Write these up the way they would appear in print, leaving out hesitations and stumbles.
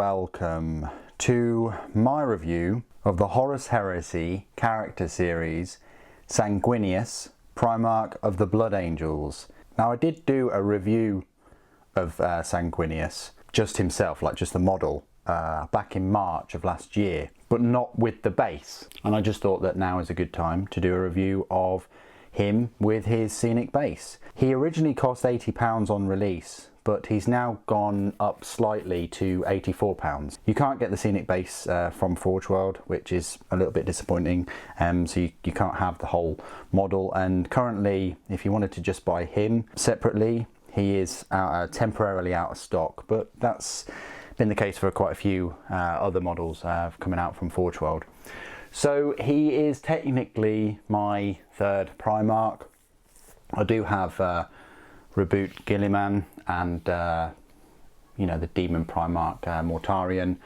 welcome to my review of the Horus Heresy character series Sanguinius, Primarch of the Blood Angels. Now, I did do a review of Sanguinius, just himself, like just the model, back in March of last year, but not with the base. And I just thought that now is a good time to do a review of him with his scenic base. He originally cost £80 on release, but he's now gone up slightly to £84. You can't get the scenic base from Forge World, which is a little bit disappointing, so you can't have the whole model. And currently, if you wanted to just buy him separately, he is temporarily out of stock, but that's been the case for quite a few other models coming out from Forge World. So he is technically my third Primarch. I do have Reboot Gilliman and you know, the Demon Primarch Mortarion.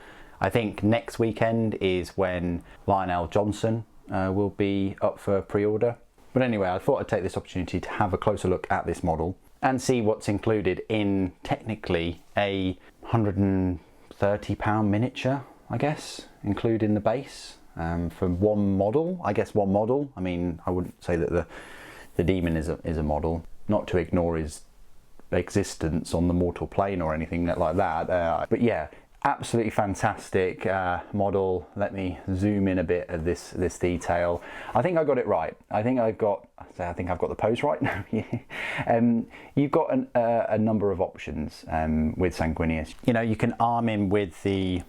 I think next weekend is when Lionel Johnson will be up for pre-order. But anyway, I thought I'd take this opportunity to have a closer look at this model and see what's included in technically a £130 miniature, I guess, including the base. For one model, I guess one model. I mean, I wouldn't say that the demon is a model, not to ignore his existence on the mortal plane or anything like that. But yeah, absolutely fantastic model. Let me zoom in a bit of this detail. I think I got it right. I think I've got the pose right now. You've got a number of options with Sanguinius. You know, you can arm him with the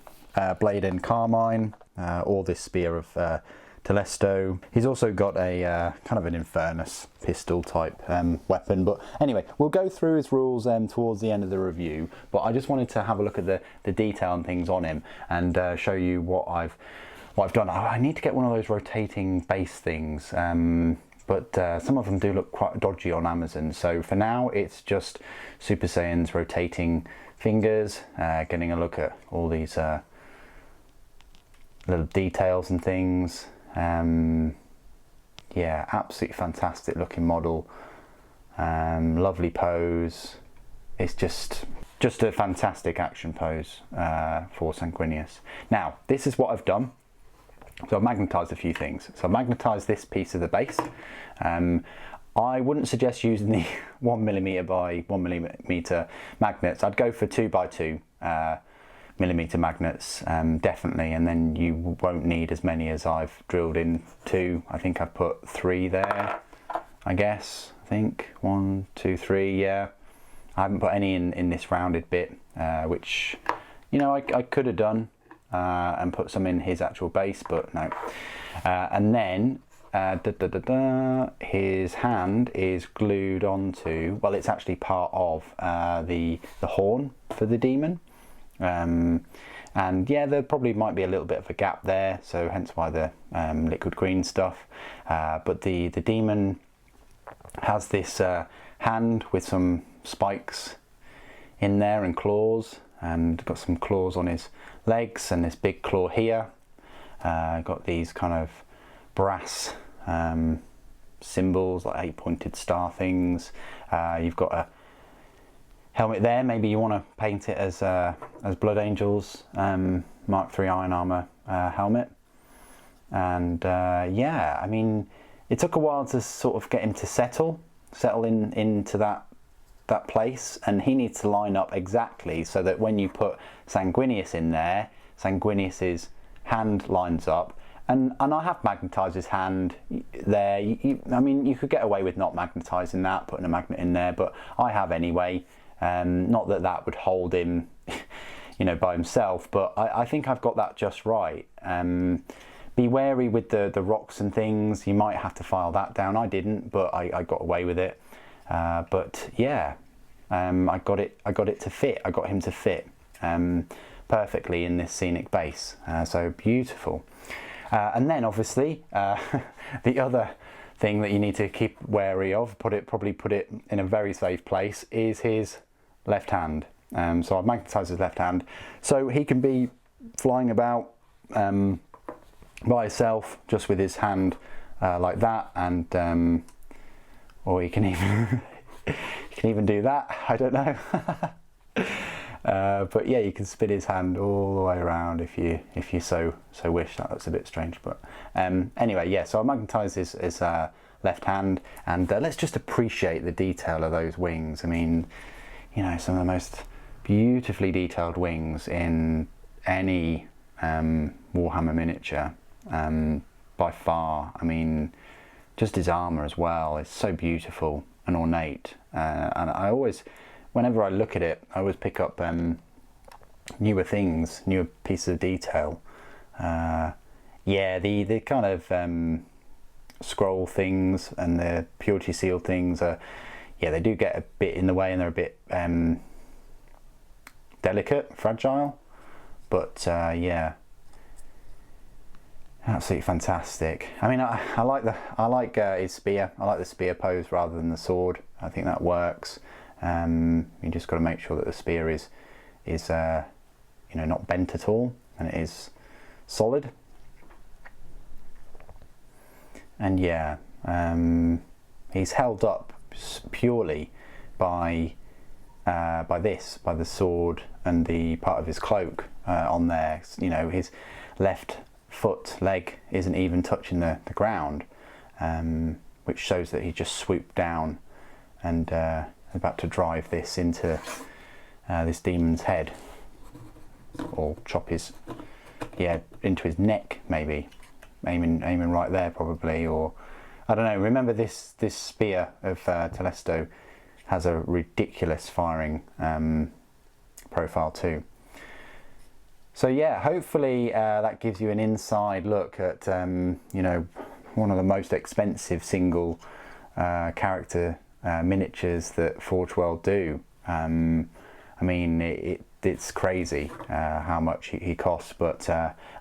Blade and Carmine, or this Spear of Telesto. He's also got a kind of an Infernus pistol type weapon. But anyway, we'll go through his rules towards the end of the review, but I just wanted to have a look at the detail and things on him and show you what I've done. I need to get one of those rotating base things, but some of them do look quite dodgy on Amazon. So for now, it's just Super Saiyan's rotating fingers, getting a look at all these little details and things. Yeah, absolutely fantastic looking model. Lovely pose. It's just a fantastic action pose for Sanguinius. Now, this is what I've done. So I've magnetised a few things. So I've magnetised this piece of the base. I wouldn't suggest using the 1mm by 1mm magnets. I'd go for 2x2 millimeter magnets, definitely, and then you won't need as many as I've drilled into. I think I've put 3 there, I guess. I think 1, 2, 3, yeah. I haven't put any in this rounded bit, which, you know, I could have done and put some in his actual base, but no. And then his hand is glued onto, well, it's actually part of the horn for the demon. And yeah, there probably might be a little bit of a gap there, so hence why the liquid green stuff. But the demon has this hand with some spikes in there and claws, and got some claws on his legs and this big claw here. Got these kind of brass symbols, like 8-pointed star things. You've got a helmet there. Maybe you want to paint it as Blood Angels Mark III Iron Armor helmet. And yeah, I mean, it took a while to sort of get him to settle into that place, and he needs to line up exactly so that when you put Sanguinius in there, Sanguinius's hand lines up. And I have magnetised his hand there. I mean, you could get away with not magnetising that, putting a magnet in there, but I have anyway. Not that would hold him, you know, by himself, but I think I've got that just right. Be wary with the rocks and things. You might have to file that down. I didn't, but I got away with it. But yeah, I got it to fit. I got him to fit perfectly in this scenic base. So beautiful. And then obviously the other thing that you need to keep wary of, probably put it in a very safe place, is his left hand. So I've magnetised his left hand, so he can be flying about by himself, just with his hand like that, and or he can even do that. I don't know. But yeah, you can spin his hand all the way around if you so wish. That's a bit strange, but anyway, yeah. So I magnetise his left hand, and let's just appreciate the detail of those wings. I mean, you know, some of the most beautifully detailed wings in any Warhammer miniature, by far. I mean, just his armour as well is so beautiful and ornate, and I always, whenever I look at it, I always pick up newer things, newer pieces of detail. Yeah, the kind of scroll things and the purity seal things are, yeah, they do get a bit in the way, and they're a bit delicate, fragile, but yeah, absolutely fantastic. I mean, I like his spear. I like the spear pose rather than the sword. I think that works. You just got to make sure that the spear is you know, not bent at all, and it is solid. And yeah, he's held up purely by the sword and the part of his cloak on there. You know, his left leg isn't even touching the ground, which shows that he just swooped down and about to drive this into this demon's head, or chop his, yeah, into his neck, maybe. Aiming right there probably, or I don't know. Remember, this spear of Telesto has a ridiculous firing profile too. So yeah, hopefully that gives you an inside look at you know, one of the most expensive single character miniatures that Forge World do. I mean, it's crazy how much he costs, but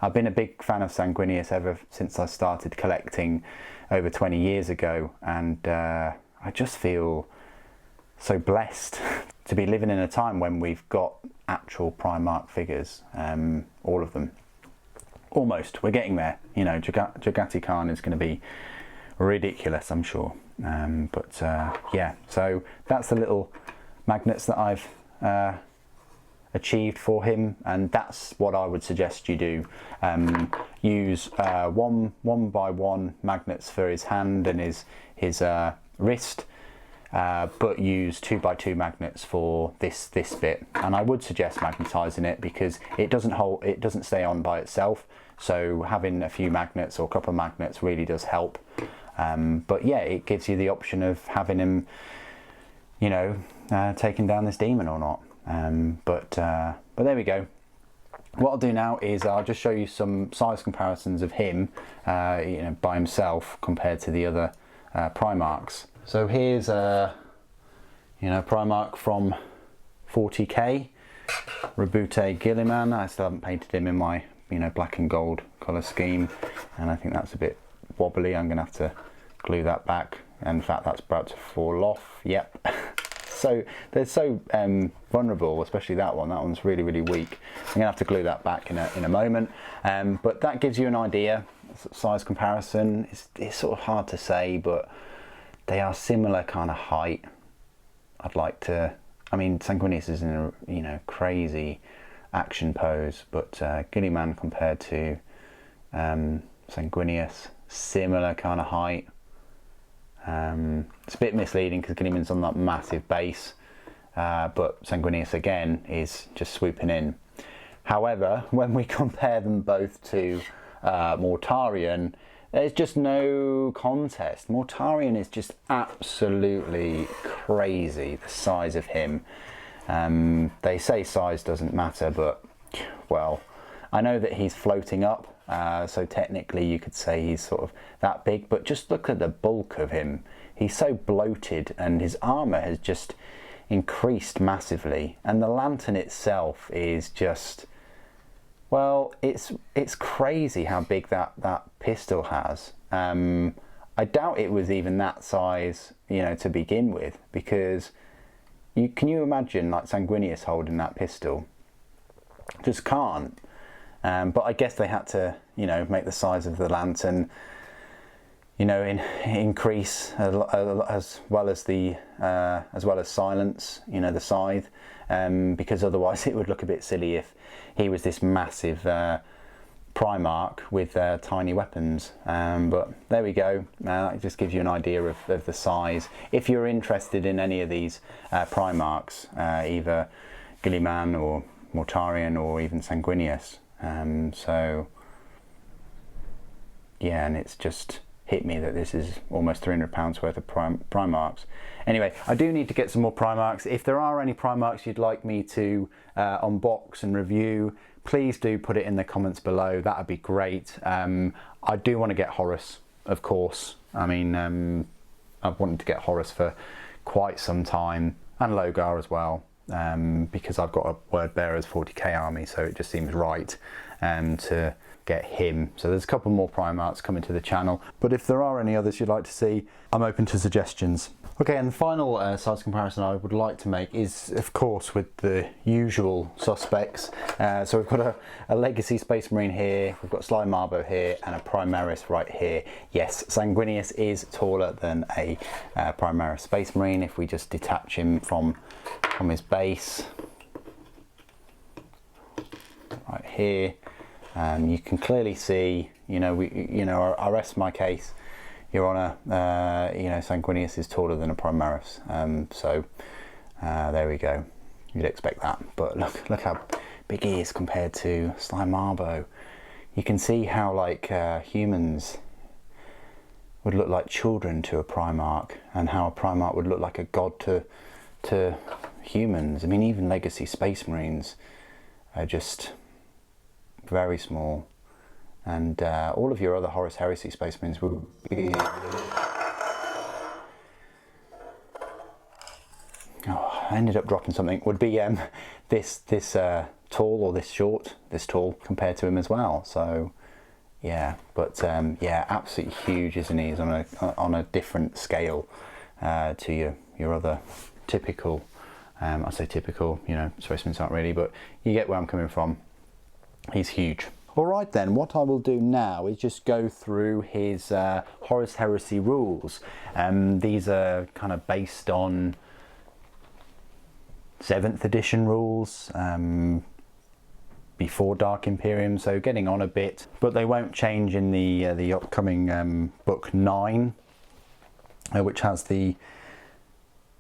I've been a big fan of Sanguinius ever since I started collecting over 20 years ago, and I just feel so blessed to be living in a time when we've got actual Primarch figures, all of them. Almost, we're getting there. You know, Jagati Khan is going to be ridiculous, I'm sure. But yeah, so that's the little magnets that I've achieved for him, and that's what I would suggest you do. Use one by one magnets for his hand and his wrist, but use 2 by 2 magnets for this bit. And I would suggest magnetizing it because it doesn't stay on by itself, so having a few magnets or a couple of magnets really does help. But yeah, it gives you the option of having him, you know, taking down this demon or not. But there we go. What I'll do now is I'll just show you some size comparisons of him, you know, by himself compared to the other Primarchs. So here's you know, Primarch from 40k, Rabute Gilliman. I still haven't painted him in my, you know, black and gold colour scheme, and I think that's a bit wobbly. I'm gonna have to glue that back. In fact, that's about to fall off. Yep. So they're so vulnerable, especially that one. That one's really, really weak. I'm gonna have to glue that back in a moment. But that gives you an idea. Size comparison. It's sort of hard to say, but they are similar kind of height. I'd like to. I mean, Sanguinius is in a, you know, crazy action pose, but Gilliman compared to Sanguinius, similar kind of height. It's a bit misleading because Gilliman's on that massive base, but Sanguinius again is just swooping in. However, when we compare them both to Mortarion, there's just no contest. Mortarion is just absolutely crazy, the size of him. They say size doesn't matter, but well, I know that he's floating up, so technically you could say he's sort of that big, but just look at the bulk of him. He's so bloated, and his armor has just increased massively, and the lantern itself is just, well, it's crazy how big that pistol has. I doubt it was even that size, you know, to begin with, because can you imagine like Sanguinius holding that pistol? Just can't. But I guess they had to, you know, make the size of the lantern, you know, increase as well as silence, you know, the scythe, because otherwise it would look a bit silly if he was this massive Primarch with tiny weapons. But there we go. It just gives you an idea of the size. If you're interested in any of these Primarchs, either Guilliman or Mortarion or even Sanguinius. So yeah, and it's just hit me that this is almost £300 worth of Primarchs. Anyway, I do need to get some more Primarchs. If there are any Primarchs you'd like me to unbox and review, please do put it in the comments below. That would be great. I do want to get Horus, of course. I mean, I've wanted to get Horus for quite some time, and Logar as well, because I've got a Word Bearer's 40k army, so it just seems right to get him. So there's a couple more Primarchs coming to the channel, but if there are any others you'd like to see, I'm open to suggestions. Okay, and the final size comparison I would like to make is, of course, with the usual suspects. So we've got a Legacy Space Marine here, we've got Sly Marbo here, and a Primaris right here. Yes, Sanguinius is taller than a Primaris Space Marine if we just detach him from his base. Right here. You can clearly see, you know, I rest my case, Your Honour, you know, Sanguinius is taller than a Primaris, so there we go. You'd expect that, but look how big he is compared to Sly Marbo. You can see how, like, humans would look like children to a Primarch, and how a Primarch would look like a god to humans. I mean, even Legacy Space Marines are just very small, and all of your other Horus Heresy Space Marines will be... Oh, I ended up dropping something. Would be this tall, or this short, this tall compared to him as well. So yeah, but yeah, absolutely huge, isn't he? He's on a different scale to your other typical. I say typical, you know, Space Marines aren't really, but you get where I'm coming from. He's huge. Alright then, what I will do now is just go through his Horus Heresy rules. These are kind of based on 7th edition rules, before Dark Imperium, so getting on a bit, but they won't change in the upcoming book 9, which has the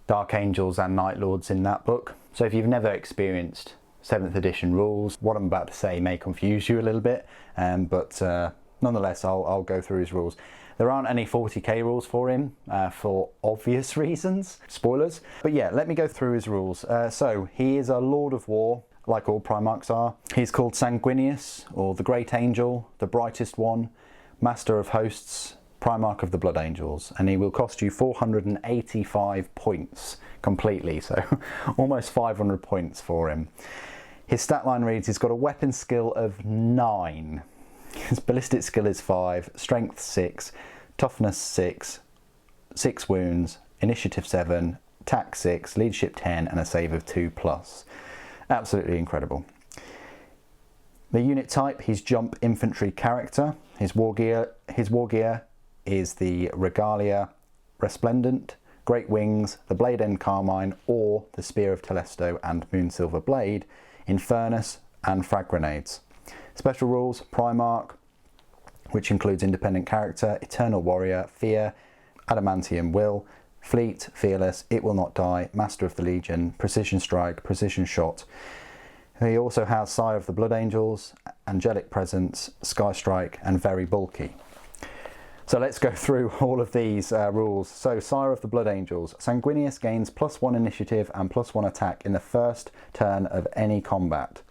Dark Angels and Night Lords in that book. So if you've never experienced 7th edition rules, what I'm about to say may confuse you a little bit, but nonetheless I'll go through his rules. There aren't any 40k rules for him, for obvious reasons, spoilers, but yeah, let me go through his rules. So he is a Lord of War, like all Primarchs are. He's called Sanguinius, or the Great Angel, the Brightest One, Master of Hosts, Primarch of the Blood Angels, and he will cost you 485 points completely, so almost 500 points for him. His stat line reads, he's got a weapon skill of 9, his ballistic skill is 5, strength 6, toughness 6, 6 wounds, initiative 7, attack 6, leadership 10, and a save of 2+. Absolutely incredible. The unit type, he's jump infantry character. His war gear is the Regalia Resplendent, Great Wings, the Blade End Carmine, or the Spear of Telesto and Moonsilver Blade, Infernus, and Frag Grenades. Special rules, Primarch, which includes independent character, Eternal Warrior, Fear, Adamantium Will, Fleet, Fearless, It Will Not Die, Master of the Legion, Precision Strike, Precision Shot. He also has Sire of the Blood Angels, Angelic Presence, Sky Strike, and Very Bulky. So let's go through all of these rules. So Sire of the Blood Angels. Sanguinius gains +1 initiative and +1 attack in the first turn of any combat.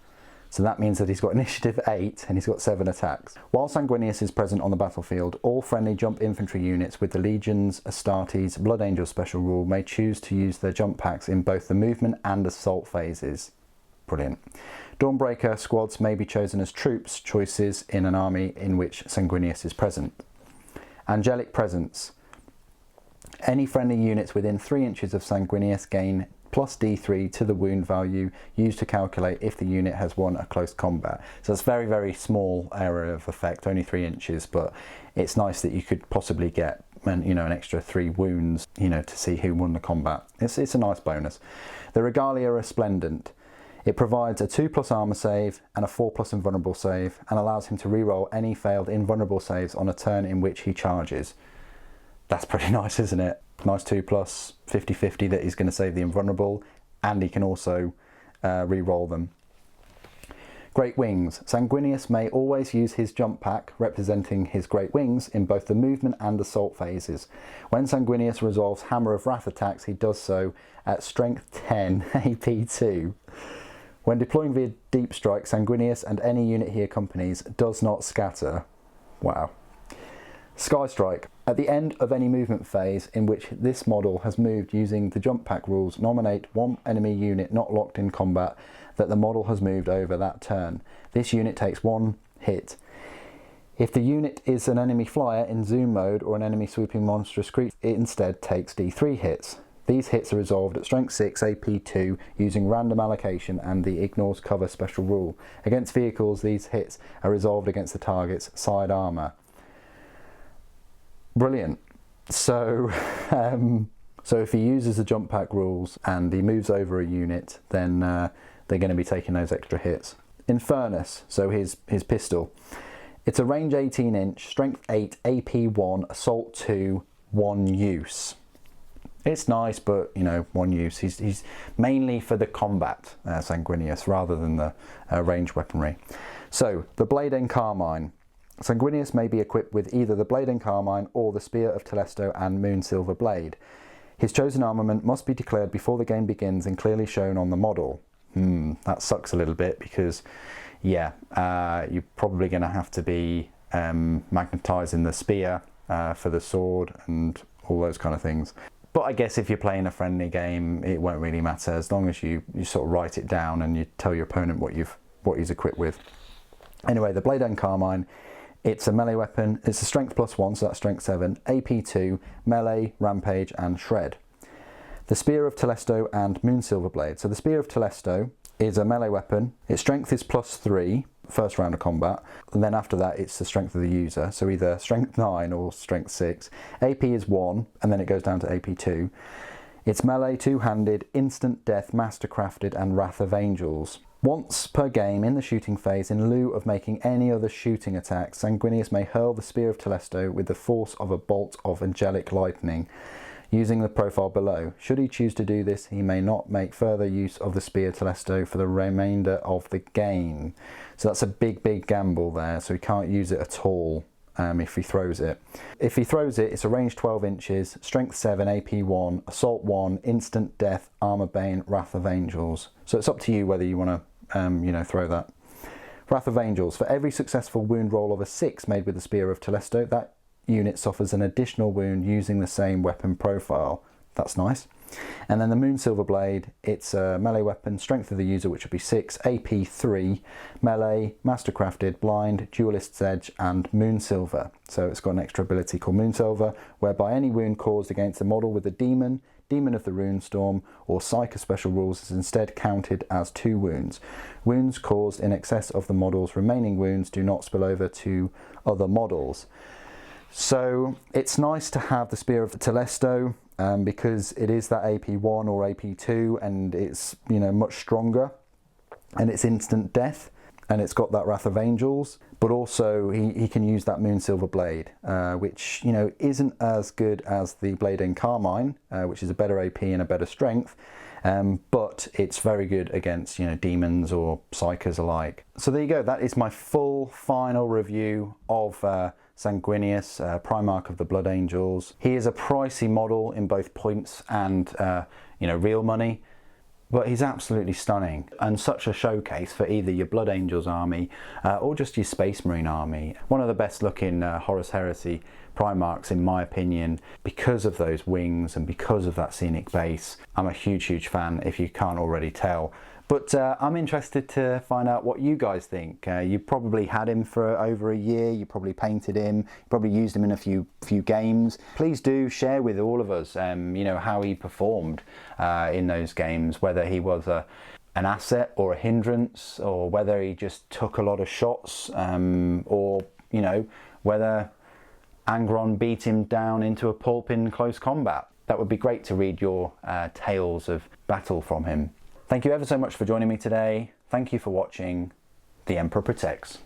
So that means that he's got initiative 8 and he's got 7 attacks. While Sanguinius is present on the battlefield, all friendly jump infantry units with the Legion's, Astartes, Blood Angel special rule may choose to use their jump packs in both the movement and assault phases. Brilliant. Dawnbreaker squads may be chosen as troops choices in an army in which Sanguinius is present. Angelic Presence. Any friendly units within 3 inches of Sanguinius gain plus D3 to the wound value used to calculate if the unit has won a close combat. So it's very, very small area of effect, only 3 inches, but it's nice that you could possibly get an extra 3 wounds, to see who won the combat. It's a nice bonus. The Regalia Resplendent. It provides a 2+ armor save and a 4+ invulnerable save, and allows him to reroll any failed invulnerable saves on a turn in which he charges. That's pretty nice, isn't it? Nice 2+, 50-50 that he's going to save the invulnerable, and he can also re-roll them. Great Wings. Sanguinius may always use his jump pack, representing his great wings, in both the movement and assault phases. When Sanguinius resolves Hammer of Wrath attacks, he does so at Strength 10, AP 2. When deploying via Deep Strike, Sanguinius and any unit he accompanies does not scatter. Wow. Sky Strike. At the end of any movement phase in which this model has moved using the jump pack rules, nominate one enemy unit not locked in combat that the model has moved over that turn. This unit takes 1 hit. If the unit is an enemy flyer in zoom mode or an enemy swooping monstrous creature, it instead takes D3 hits. These hits are resolved at Strength 6, AP 2, using random allocation and the Ignores Cover special rule. Against vehicles, these hits are resolved against the target's side armour. Brilliant. So, so if he uses the jump pack rules and he moves over a unit, then they're going to be taking those extra hits. Infernus, so his pistol. It's a range 18 inch, strength 8, AP 1, assault 2, 1 use. It's nice, but 1 use. He's mainly for the combat, Sanguinius, rather than the range weaponry. So, the Blade and Carmine. Sanguinius may be equipped with either the Blade and Carmine or the Spear of Telesto and Moonsilver Blade. His chosen armament must be declared before the game begins and clearly shown on the model. That sucks a little bit because, you're probably going to have to be magnetising the spear for the sword and all those kind of things. But I guess if you're playing a friendly game, it won't really matter as long as you sort of write it down and you tell your opponent what he's equipped with. Anyway, the Blade and Carmine. It's a melee weapon. It's a strength +1, so that's strength 7, AP 2, melee, rampage, and shred. The Spear of Telesto and Moonsilver Blade. So the Spear of Telesto is a melee weapon. Its strength is +3, first round of combat, and then after that it's the strength of the user, so either strength 9 or strength 6. AP is 1, and then it goes down to AP 2. It's melee, two-handed, instant death, mastercrafted, and Wrath of Angels. Once per game in the shooting phase, in lieu of making any other shooting attacks, Sanguinius may hurl the Spear of Telesto with the force of a bolt of angelic lightning, using the profile below. Should he choose to do this, he may not make further use of the Spear Telesto for the remainder of the game. So that's a big gamble there, so he can't use it at all if he throws it. If he throws it, it's a range 12 inches, strength 7, AP 1, assault 1, instant death, armor bane, Wrath of Angels. So it's up to you whether you want to throw that. Wrath of Angels. For every successful wound roll of a 6 made with the Spear of Telesto, that unit suffers an additional wound using the same weapon profile. That's nice. And then the Moonsilver Blade, it's a melee weapon, strength of the user, which would be 6, AP 3, melee, mastercrafted, blind, duelist's edge, and Moonsilver. So it's got an extra ability called Moonsilver, whereby any wound caused against a model with a demon, Demon of the Runestorm, or Psyker special rules is instead counted as 2 wounds. Wounds caused in excess of the model's remaining wounds do not spill over to other models. So it's nice to have the Spear of Telesto because it is that AP1 or AP2 and it's much stronger and it's instant death and it's got that Wrath of Angels, but also he can use that Moonsilver Blade, which isn't as good as the Blade and Carmine, which is a better AP and a better strength, but it's very good against demons or psychers alike. So there you go, that is my full final review of Sanguinius, Primarch of the Blood Angels. He is a pricey model in both points and real money, but he's absolutely stunning and such a showcase for either your Blood Angels army or just your Space Marine army. One of the best looking Horus Heresy Primarchs in my opinion, because of those wings and because of that scenic base. I'm a huge fan, if you can't already tell But I'm interested to find out what you guys think. You probably had him for over a year, you probably painted him, you probably used him in a few games. Please do share with all of us you know, how he performed in those games, whether he was an asset or a hindrance, or whether he just took a lot of shots, or you know, whether Angron beat him down into a pulp in close combat. That would be great to read your tales of battle from him. Thank you ever so much for joining me today. Thank you for watching. The Emperor Protects.